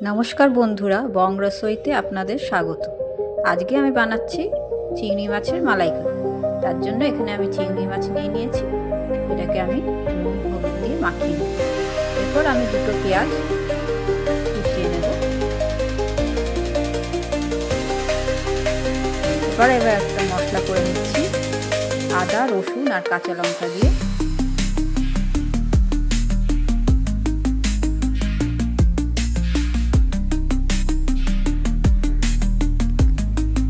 নমস্কার বন্ধুরা, বং রসোইতে আপনাদের স্বাগত। আজকে আমি বানাচ্ছি চিংড়ি মাছের মালাইকারি। তার জন্য এখানে আমি চিংড়ি মাছ নিয়ে নিয়েছি। এটাকে আমি নুন হলুদ দিয়ে মাখিয়ে নেব। এরপর আমি দুটো পেঁয়াজ কুচিয়ে নেব। এবার একটা মশলা করে নিচ্ছি, আদা, রসুন আর কাঁচা লঙ্কা দিয়ে।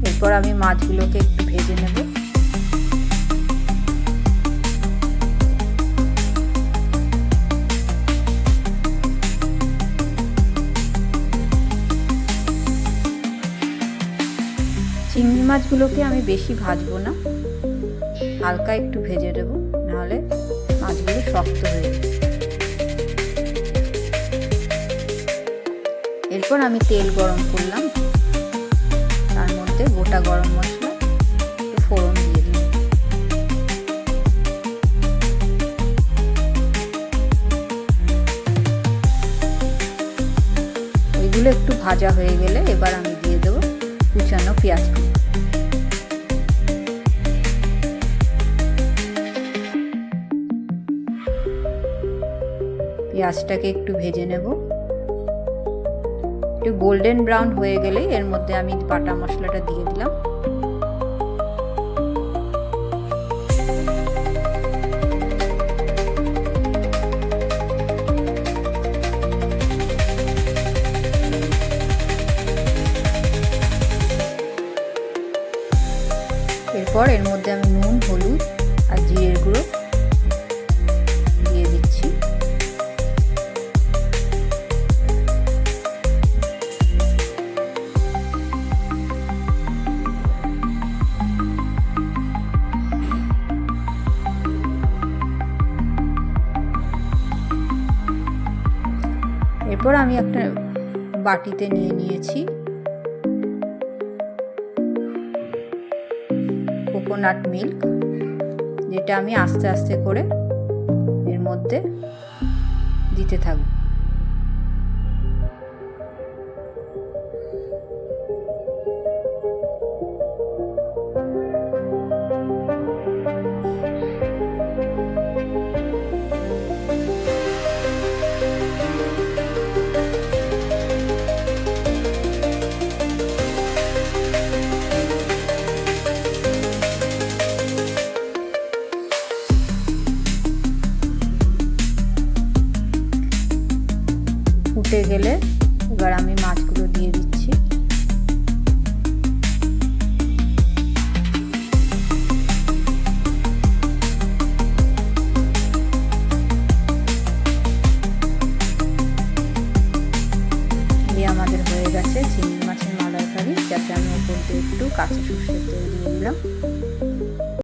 এরপর আমি মাছগুলোকে একটু ভেজে নেব। চিংড়ি মাছগুলোকে আমি বেশি ভাজবো না, হালকা একটু ভেজে দেবো, নাহলে মাছগুলো শক্ত হয়ে যাবে। এরপর আমি তেল গরম করলাম, তার মধ্যে গোটা গরম মশলা একটু ফোড়ন দিয়ে দিই। এগুলো একটু ভাজা হয়ে গেলে এবার আমি দিয়ে দেবো কুচানো পেঁয়াজগুলো। পেঁয়াজটাকে একটু ভেজে নেব। একটু গোল্ডেন ব্রাউন হয়ে গেলেই এর মধ্যে আমি বাটা মশলাটা দিয়ে দিলাম। এরপর এর মধ্যে আমি নুন, হলুদ আর জিরের গুঁড়ো দিয়ে দিচ্ছি। এরপর আমি একটা বাটিতে নিয়ে নিয়েছি কোকোনাট মিল্ক, যেটা আমি আস্তে আস্তে করে এর মধ্যে দিতে থাকব। ফুটে গেলে এবার আমি মাছগুলো দিয়ে দিচ্ছি। দিয়ে আমাদের হয়ে গেছে চিংড়ি মাছের মালাইকারি, যাতে আমি ওপর দিয়ে একটু কাঁচা সর্ষের তেল দিয়ে দিলাম।